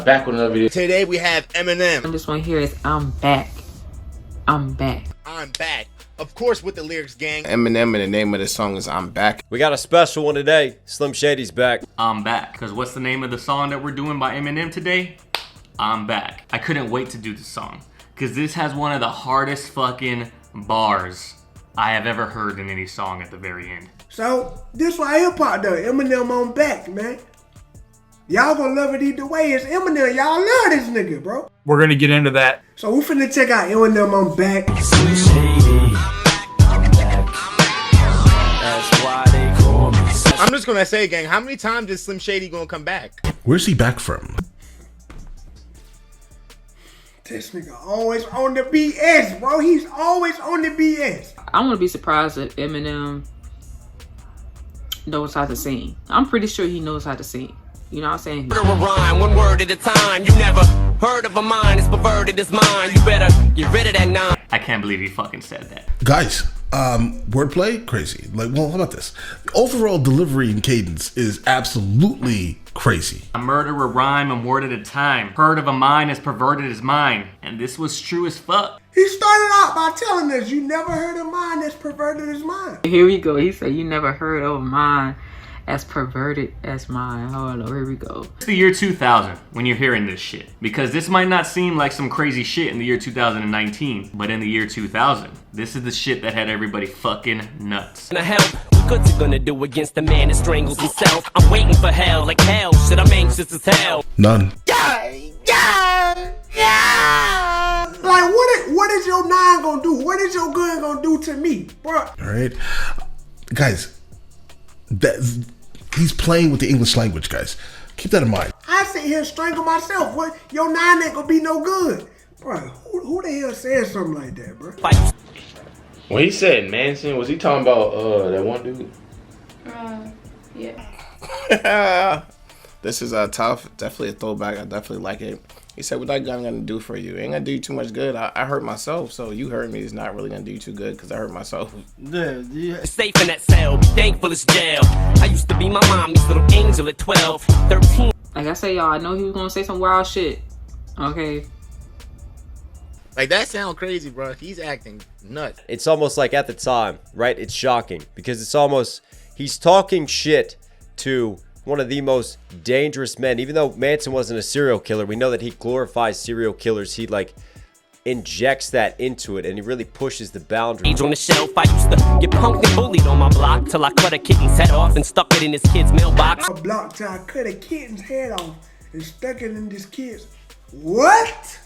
back with another video. Today we have Eminem. And this one here is I'm back. I'm back. I'm back. Of course with the lyrics, gang. Eminem, and the name of the song is I'm Back. We got a special one today. Slim Shady's back. I'm back. Because what's the name of the song that we're doing by Eminem today? I'm back. I couldn't wait to do this song. Because this has one of the hardest fucking bars I have ever heard in any song at the very end. So, this right here part though, Eminem on back, man. Y'all gonna love it either way. It's Eminem. Y'all love this nigga, bro. We're gonna get into that. So we finna check out Eminem on back. I'm just gonna say, gang, how many times is Slim Shady gonna come back? Where's he back from? This nigga always on the BS, bro. He's always on the BS. I wouldn't be surprised if Eminem knows how to sing. I'm pretty sure he knows how to sing. You know what I'm saying? Rhyme, one word at a time. You never heard of a mind, it's perverted as mine. You better get rid of that nine. I can't believe he fucking said that. Guys, wordplay, crazy. Like, well, how about this? Overall delivery and cadence is absolutely crazy. I murder a rhyme, a word at a time. Heard of a mind as perverted as mine. And this was true as fuck. He started out by telling us, you never heard of mine that's perverted as mine. Here we go. He said, you never heard of mine as perverted as mine. Hold on, here we go. It's the year 2000 when you're hearing this shit. Because this might not seem like some crazy shit in the year 2019. But in the year 2000, this is the shit that had everybody fucking nuts. Now help, what you gonna do against the man that strangles himself? I'm waiting for hell, like hell, shit, I'm anxious as hell. None. Like, what is your nine gonna do? What is your gun gonna do to me, bro? All right, guys. He's playing with the English language, guys. Keep that in mind. I sit here and strangle myself. What? Your nine ain't gonna be no good, bro. Who the hell says something like that, bro? When he said Manson, was he talking about that one dude? Yeah. This is tough. Definitely a throwback. I definitely like it. He said, what that gun gonna do for you? It ain't gonna do you too much good. I hurt myself, so you hurt me. It's not really gonna do you too good because I hurt myself. Yeah. Safe in that cell, be thankful it's jail. I used to be my mommy's little angel at 12, 13. Like I say, y'all, I know he was gonna say some wild shit. Okay. Like, that sound crazy, bro. He's acting nuts. It's almost like at the time, right? It's shocking because it's almost, he's talking shit to one of the most dangerous men. Even though Manson wasn't a serial killer, we know that he glorifies serial killers. He like injects that into it and he really pushes the boundaries. On the shelf, I used to get punked and bullied on my block till I cut a kitten's head off and stuck it in his kid's mailbox. A block till I cut a kitten's head off and stuck it in this kid's. What?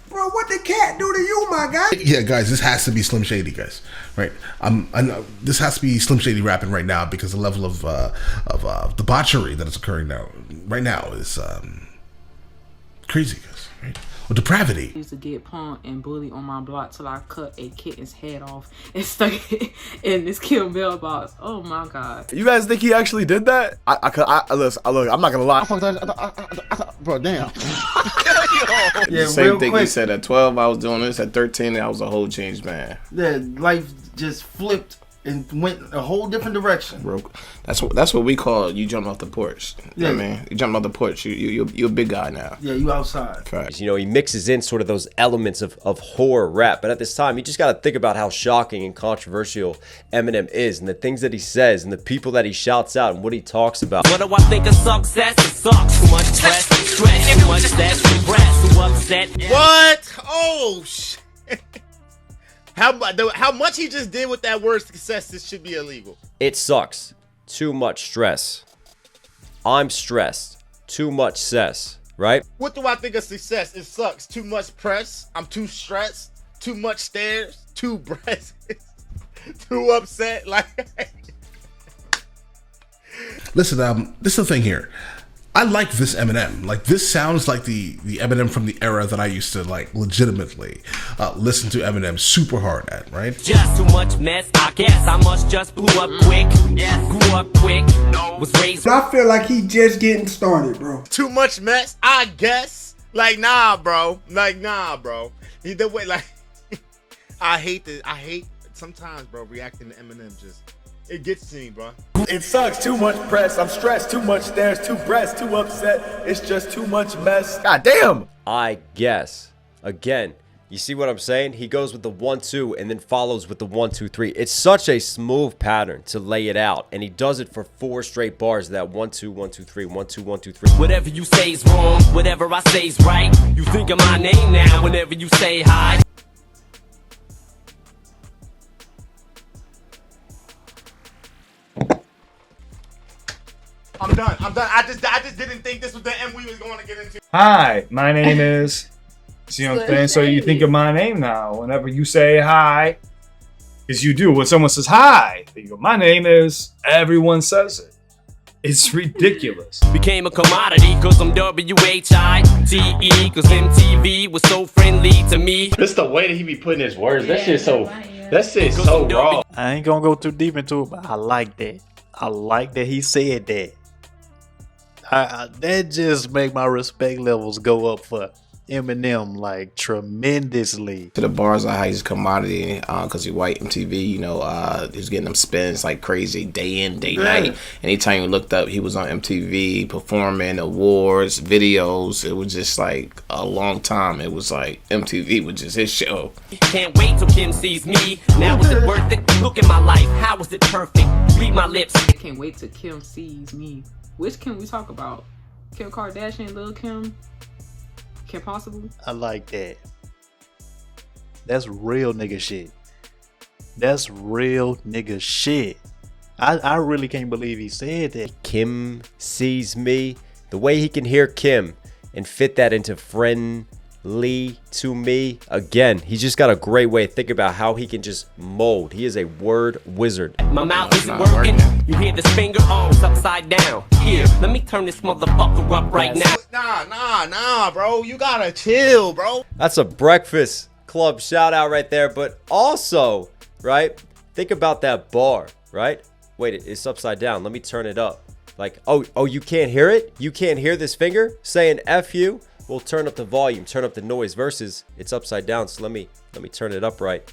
Bro, what the cat do to you, my guy? Yeah, guys, this has to be Slim Shady, guys. Right? I know this has to be Slim Shady rapping right now because the level of debauchery that is occurring now, right now, is crazy, guys. Right? Or depravity. I used to get punked and bullied on my block till I cut a kitten's head off and stuck it in this kid mailbox. Oh my god. You guys think he actually did that? Look, I'm not gonna lie. Bro, damn. Yeah, same thing he said at 12. I was doing this at 13. I was a whole changed man. Yeah, life just flipped and went a whole different direction. Bro, that's what we call you jump off the porch. You know what I mean? You jump off the porch. You're a big guy now. Yeah, you outside. Right. You know, he mixes in sort of those elements of horror rap, but at this time, you just got to think about how shocking and controversial Eminem is and the things that he says and the people that he shouts out and what he talks about. What do I think of success? It sucks. Too much stress, too much stress, regress, too upset. What? Oh, shit. How much he just did with that word success, this should be illegal. It sucks. Too much stress. I'm stressed. Too much cess, right? What do I think of success? It sucks. Too much press. I'm too stressed. Too much stairs. Too breasts. Too upset. Like, Listen, this is the thing here. I like this Eminem. Like, this sounds like the Eminem from the era that I used to like legitimately listen to Eminem super hard at, right? Just too much mess, I guess. I must just blew up quick. Grew up quick. Was raised. I feel like he just getting started, bro. too much mess, I guess. Like, nah, bro. Like, nah, bro. Either way, like, I hate sometimes, bro, reacting to Eminem just, It gets to me, bro. It sucks, too much press. I'm stressed, too much stares, too breasts, too upset. It's just too much mess. God damn. I guess. Again, you see what I'm saying? He goes with the 1-2 and then follows with the 1-2-3. It's such a smooth pattern to lay it out, and he does it for 4 straight bars. That 1-2, 1-2-3, 1-2, 1-2-3. Whatever you say is wrong, whatever I say is right. You think of my name now whenever you say hi. I'm done. I just didn't think this was the end we was going to get into. Hi, my name is. See what I'm saying? So you think of my name now whenever you say hi. Because you do. When someone says hi, you go, my name is. Everyone says it. It's ridiculous. Became a commodity cause I'm WHITE cause MTV was so friendly to me. Just the way that he be putting his words, that shit's so raw. I ain't gonna go too deep into it, but I like that. I like that he said that. That just make my respect levels go up for Eminem like tremendously. To the bars of how he's a commodity, because he white MTV, you know, he's getting them spins like crazy day in, day night. Anytime you looked up, he was on MTV performing awards, videos. It was just like a long time. It was like MTV was just his show. Can't wait till Kim sees me. Now is it worth it? Look at my life. How is it perfect? Read my lips. I can't wait till Kim sees me. Which Kim we talk about? Kim Kardashian, Lil Kim? Kim Possible? I like that. That's real nigga shit. That's real nigga shit. I really can't believe he said that. Kim sees me. The way he can hear Kim and fit that into friendly to me. Again, he's just got a great way of thinking about how he can just mold. He is a word wizard. My mouth isn't working. You hear this finger? Oh, it's upside down. Here, let me turn this motherfucker up right now. Nah, bro. You gotta chill, bro. That's a Breakfast Club shout out right there. But also, right? Think about that bar, right? Wait, it's upside down. Let me turn it up. Like, oh, you can't hear it? You can't hear this finger saying F you? Well, turn up the volume, turn up the noise versus it's upside down. So let me turn it up right.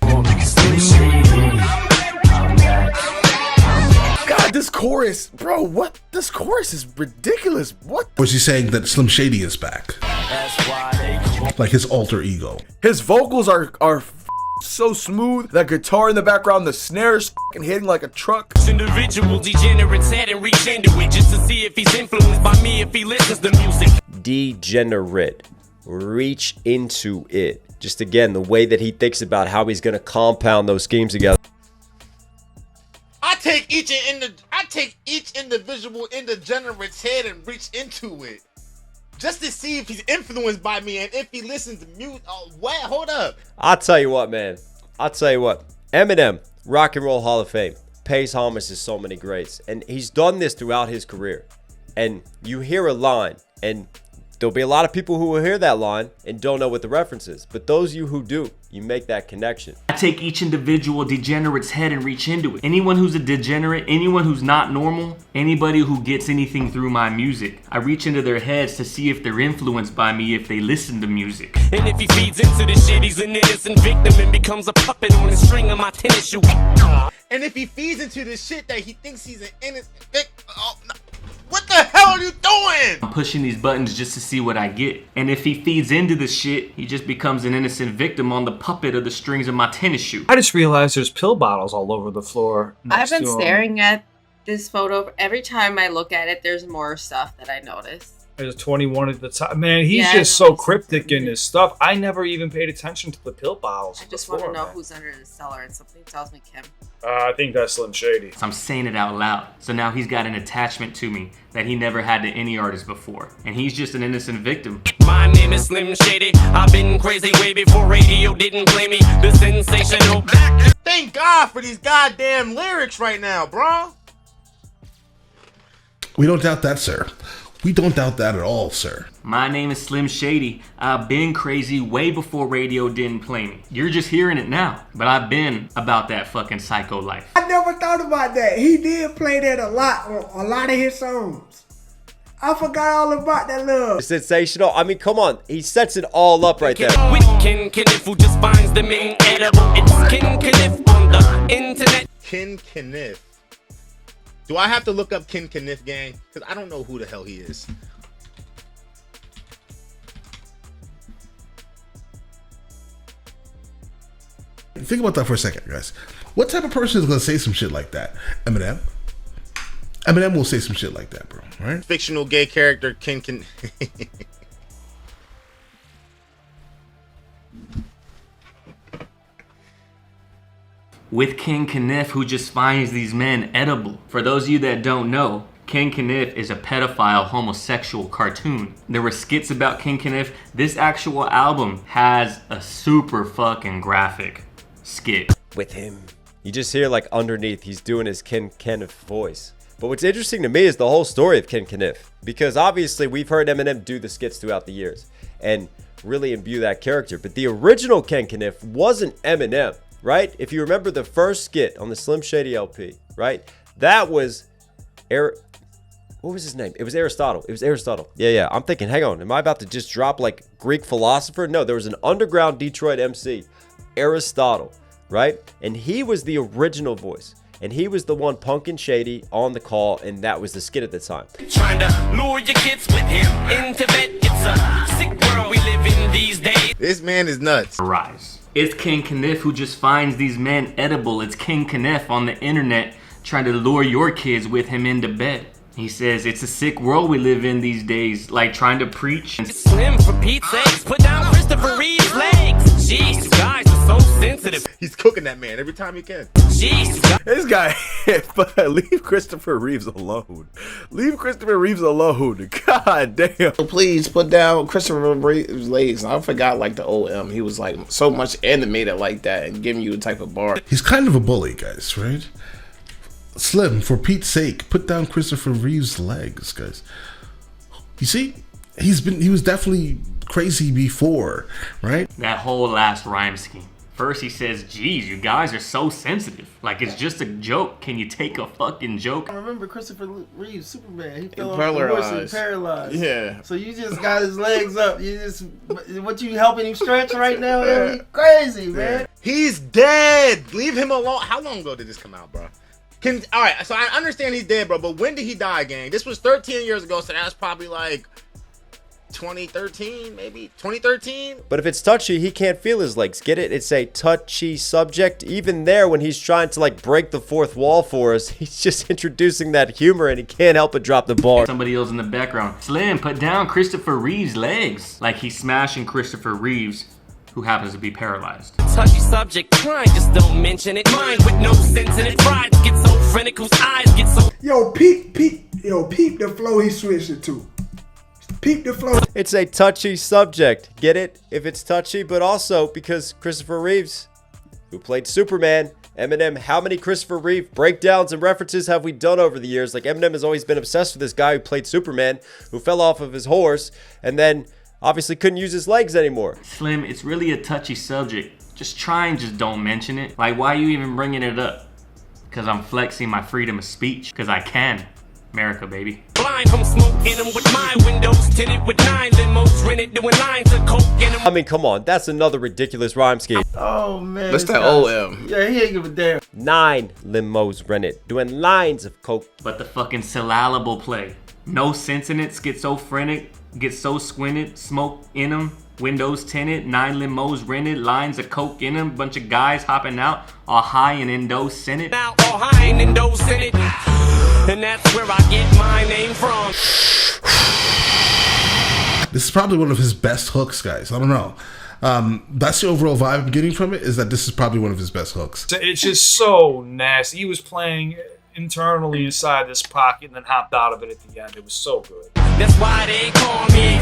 God, this chorus, bro, what? This chorus is ridiculous. What? Was he saying that Slim Shady is back? Like his alter ego. His vocals are so smooth. That guitar in the background, the snares hitting like a truck. Individual degenerates head and reach into it just to see if he's influenced by me, if he listens to music. Degenerate. Reach into it. Just again, the way that he thinks about how he's gonna compound those schemes together. I take each individual degenerate's head and reach into it. Just to see if he's influenced by me and if he listens to music. Oh, what? Hold up. I'll tell you what, man. I'll tell you what. Eminem, Rock and Roll Hall of Fame, pays homage to so many greats. And he's done this throughout his career. And you hear a line, and there'll be a lot of people who will hear that line and don't know what the reference is. But those of you who do, you make that connection. I take each individual degenerate's head and reach into it. Anyone who's a degenerate, anyone who's not normal, anybody who gets anything through my music, I reach into their heads to see if they're influenced by me, if they listen to music. And if he feeds into the shit, he's an innocent victim and becomes a puppet on the string of my tennis shoe. And if he feeds into the shit that he thinks he's an innocent victim, what the hell are you doing? I'm pushing these buttons just to see what I get. And if he feeds into the shit, he just becomes an innocent victim on the puppet of the strings of my tennis shoe. I just realized there's pill bottles all over the floor. I've been staring at this photo. Every time I look at it, there's more stuff that I notice. There's 21 at the top. Man, he's just so cryptic in his stuff. I never even paid attention to the pill bottles. I just want to know who's under the cellar, and something tells me Kim. I think that's Slim Shady. I'm saying it out loud. So now he's got an attachment to me that he never had to any artist before. And he's just an innocent victim. My name is Slim Shady. I've been crazy way before radio didn't play me. The sensational black. Thank God for these goddamn lyrics right now, bro. We don't doubt that, sir. We don't doubt that at all, sir. My name is Slim Shady. I've been crazy way before radio didn't play me. You're just hearing it now, but I've been about that fucking psycho life. I never thought about that. He did play that a lot on a lot of his songs. I forgot all about that love. Sensational. I mean, come on. He sets it all up right there. With Kaniff, who just finds them inedible. It's Kaniff on the internet. Kaniff. Do I have to look up Kaniff gang? Because I don't know who the hell he is. Think about that for a second, guys. What type of person is going to say some shit like that? Eminem? Eminem will say some shit like that, bro, right? Fictional gay character Kaniff. With King Kaniff, who just finds these men edible. For those of you that don't know, King Kaniff is a pedophile homosexual cartoon. There were skits about King Kaniff. This actual album has a super fucking graphic skit. With him. You just hear like underneath, he's doing his King Kaniff voice. But what's interesting to me is the whole story of King Kaniff. Because obviously we've heard Eminem do the skits throughout the years and really imbue that character. But the original King Kaniff wasn't Eminem. Right? If you remember the first skit on the Slim Shady LP, right? That was what was his name? It was Aristotle. It was Aristotle. Yeah. I'm thinking, hang on, am I about to just drop like Greek philosopher? No, there was an underground Detroit MC, Aristotle, right? And he was the original voice. And he was the one punking Shady on the call, and that was the skit at the time. Trying to lure your kids with him into bed. It's a sick world we live in these days. This man is nuts. Rise. It's King Kaniff who just finds these men edible. It's King Kaniff on the internet trying to lure your kids with him into bed. He says it's a sick world we live in these days, like trying to preach. Slim for Pete's sakes, put down Christopher Reeve's legs. Jeez, you guys are so sensitive. He's cooking that man every time he can. Jeez, this guy, leave Christopher Reeves alone. Leave Christopher Reeves alone. God damn. Please put down Christopher Reeves' legs. I forgot like the old M. He was like so much animated like that and giving you a type of bar. He's kind of a bully, guys, right? Slim, for Pete's sake, put down Christopher Reeves' legs, guys. You see, he was definitely crazy before, right? That whole last rhyme scheme. First he says, geez, you guys are so sensitive. Like it's just a joke. Can you take a fucking joke? I remember Christopher Reeves, Superman. He fell off paralyzed. the horse and paralyzed. Yeah. So you just got his legs up. What you helping him stretch right now? Yeah. Crazy, man. He's dead. Leave him alone. How long ago did this come out, bro? All right, so I understand he's dead, bro, but when did he die, gang? This was 13 years ago, so that's probably like 2013, maybe 2013. But if it's touchy, he can't feel his legs. Get it? It's a touchy subject. Even there, when he's trying to like break the fourth wall for us, he's just introducing that humor and he can't help but drop the ball. Somebody else in the background. Slim, put down Christopher Reeve's legs. Like he's smashing Christopher Reeves, who happens to be paralyzed. touchy subject, crime, just don't mention it. Mind with no sense in it. Pride gets so frantic, whose eyes get so. Yo, peep the flow he switched it to. Peep the flow. It's a touchy subject. Get it? If it's touchy, but also because Christopher Reeves, who played Superman, Eminem, how many Christopher Reeve breakdowns and references have we done over the years? Like, Eminem has always been obsessed with this guy who played Superman, who fell off of his horse, and then obviously couldn't use his legs anymore. Slim, it's really a touchy subject. Just try and just don't mention it. Like, why are you even bringing it up? Because I'm flexing my freedom of speech. Because I can. America, baby. Blind from smoke in them with my windows tinted with 9 limos rented doing lines of coke in them. I mean, come on. That's another ridiculous rhyme scheme. Oh, man. That's that OM. Yeah, he ain't give a damn. 9 limos rented doing lines of coke. But the fucking syllable play. No sense in it. Schizophrenic. Get so squinted. Smoke in them. Windows tinted. 9 limos rented. Lines of coke in them. Bunch of guys hopping out. All high and in those Senate. Now all high and in those Senate. And that's where I get my name from. This is probably one of his best hooks, guys. I don't know. That's the overall vibe I'm getting from it, is that this is probably one of his best hooks. It's just so nasty. He was playing internally inside this pocket and then hopped out of it at the end. It was so good. That's why they call me.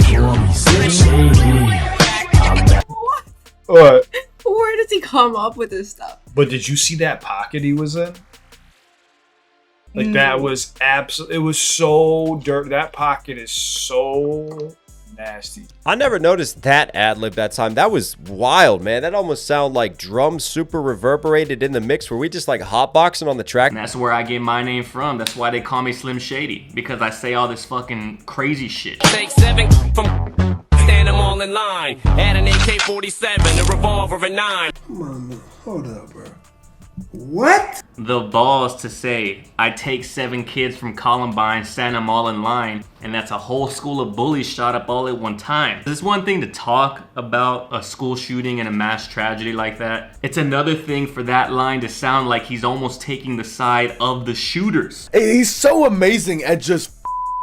What? Where does he come up with this stuff? But did you see that pocket he was in? Like, that was absolutely, it was so dirty. That pocket is so nasty. I never noticed that ad-lib that time. That was wild, man. That almost sounded like drums super reverberated in the mix. Were we just like hotboxing on the track? And that's where I get my name from. That's why they call me Slim Shady. Because I say all this fucking crazy shit. Take 7 from stand them all in line. Add an AK-47, a revolver, a 9. Come on, man. Hold up, bro. What? The balls to say, I take 7 kids from Columbine, stand them all in line, and that's a whole school of bullies shot up all at one time. It's one thing to talk about a school shooting and a mass tragedy like that. It's another thing for that line to sound like he's almost taking the side of the shooters. He's so amazing at just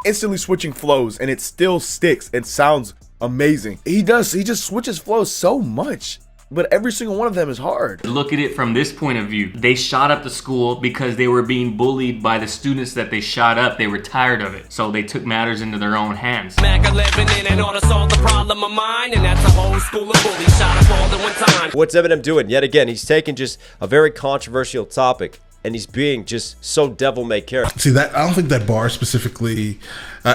instantly switching flows, and it still sticks and sounds amazing. He just switches flows so much, but every single one of them is hard. Look at it from this point of view. They shot up the school because they were being bullied by the students that they shot up. They were tired of it, so they took matters into their own hands. Mac 11 in order to solve the problem of mine, and that's a whole school of bullies shot up all at one time. What's Eminem doing? Yet again, he's taking just a very controversial topic, and he's being just so devil-may-care. See, that I don't think that bar specifically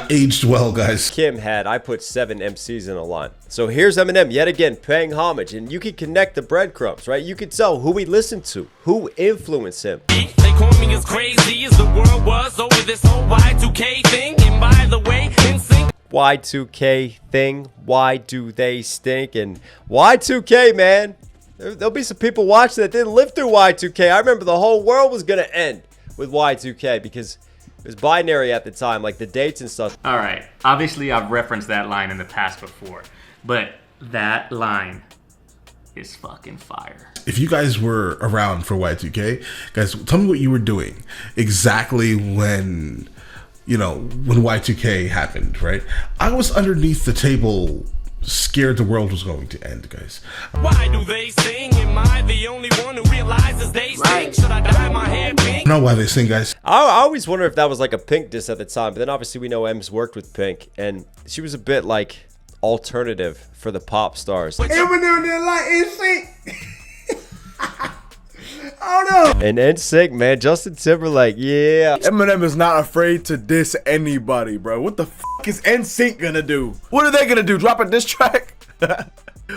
aged well, guys. Kim had, I put 7 MCs in a line. So here's Eminem yet again paying homage, and you can connect the breadcrumbs, right? You can tell who he listened to, who influenced him. They call me as crazy as the world was over this whole Y2K thing, and by the way, in sync. Y2K thing, why do they stink? And Y2K, man. There'll be some people watching that didn't live through Y2K. I remember the whole world was going to end with Y2K because it was binary at the time, like the dates and stuff. All right, obviously I've referenced that line in the past before, but that line is fucking fire. If you guys were around for Y2K, guys, tell me what you were doing exactly when, when Y2K happened, right? I was underneath the table, scared the world was going to end, guys. Why do they sing? Am I the only one who realizes they sing? Should I dye my hair pink? I know why they sing, guys. I always wonder if that was like a Pink diss at the time, but then obviously we know M's worked with Pink, and she was a bit like alternative for the pop stars. Eminem didn't like NSYNC. Oh no. And NSYNC, man, Justin Timberlake, yeah. Eminem is not afraid to diss anybody, bro. What the is NSYNC gonna do? What are they gonna do? Drop a diss track?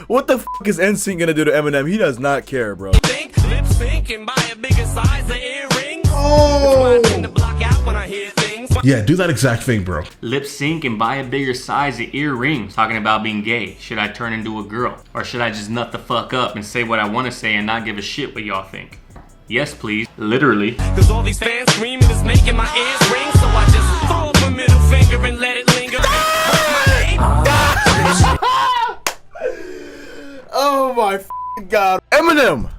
What the is NSYNC gonna do to Eminem? He does not care, bro. Think, lip sync and buy a bigger size of earrings. Oh. It's my to block out when I hear things. Yeah, do that exact thing, bro. Lip sync and buy a bigger size of earrings. Talking about being gay. Should I turn into a girl? Or should I just nut the fuck up and say what I want to say and not give a shit what y'all think? Yes, please. Literally. Cause all these fans screaming is making my ears ring. So I just throw up a middle finger and let it linger. Oh my god. Eminem!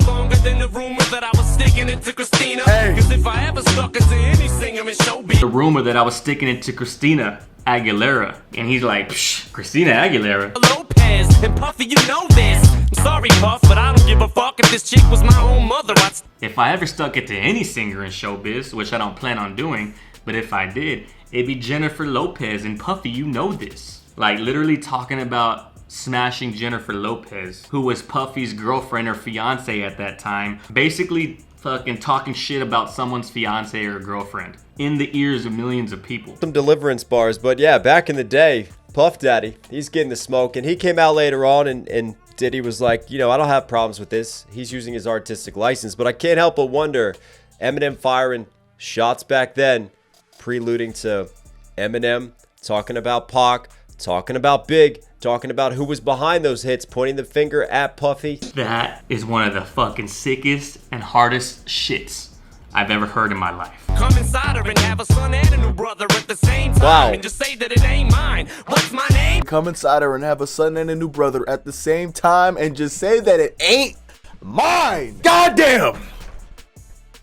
Longer than the rumor that I was sticking it to Christina. Hey. Cause if I ever stuck it to any singer in showbiz. The rumor that I was sticking it to Christina Aguilera. And he's like, psh, Christina Aguilera? Lopez and Puffy, you know this. I'm sorry, Puff, but I don't give a fuck if this chick was my own mother. If I ever stuck it to any singer in showbiz, which I don't plan on doing, but if I did, it'd be Jennifer Lopez. And Puffy, you know this. Like literally talking about smashing Jennifer Lopez, who was Puffy's girlfriend or fiance at that time. Basically fucking talking shit about someone's fiance or girlfriend in the ears of millions of people. Some deliverance bars, but yeah, back in the day, Puff Daddy, he's getting the smoke, and he came out later on and Diddy was like, I don't have problems with this. He's using his artistic license, but I can't help but wonder, Eminem firing shots back then, preluding to Eminem talking about Pac, talking about Big, talking about who was behind those hits, pointing the finger at Puffy. That is one of the fucking sickest and hardest shits I've ever heard in my life. Come inside her and have a son and a new brother at the same time. Wow. And just say that it ain't mine. What's my name? Come inside her and have a son and a new brother at the same time and just say that it ain't mine. Goddamn.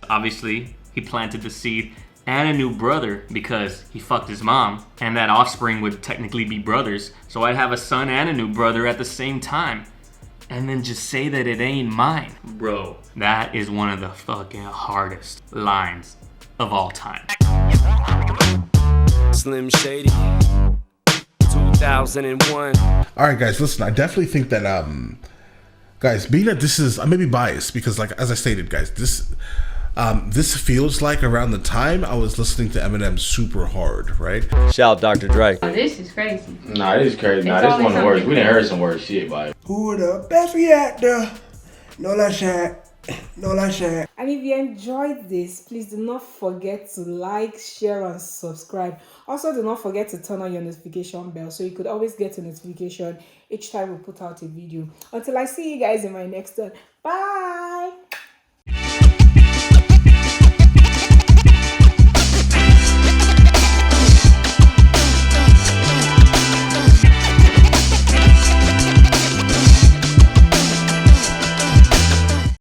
Obviously, he planted the seed and a new brother because he fucked his mom, and that offspring would technically be brothers. So I'd have a son and a new brother at the same time. And then just say that it ain't mine. Bro, that is one of the fucking hardest lines of all time. Slim Shady, 2001. All right, guys, listen, I definitely think that, guys, being that this is, I may be biased because, like, as I stated, guys, this feels like around the time I was listening to Eminem super hard, right? Shout out Dr. Dre. Oh, this is crazy. Nah, this is crazy. Nah, this is one of the worst. We done heard some worse shit, by Who the best reactor? No la shot. No la shot. And if you enjoyed this, please do not forget to like, share, and subscribe. Also, do not forget to turn on your notification bell so you could always get a notification each time we put out a video. Until I see you guys in my next one. Bye!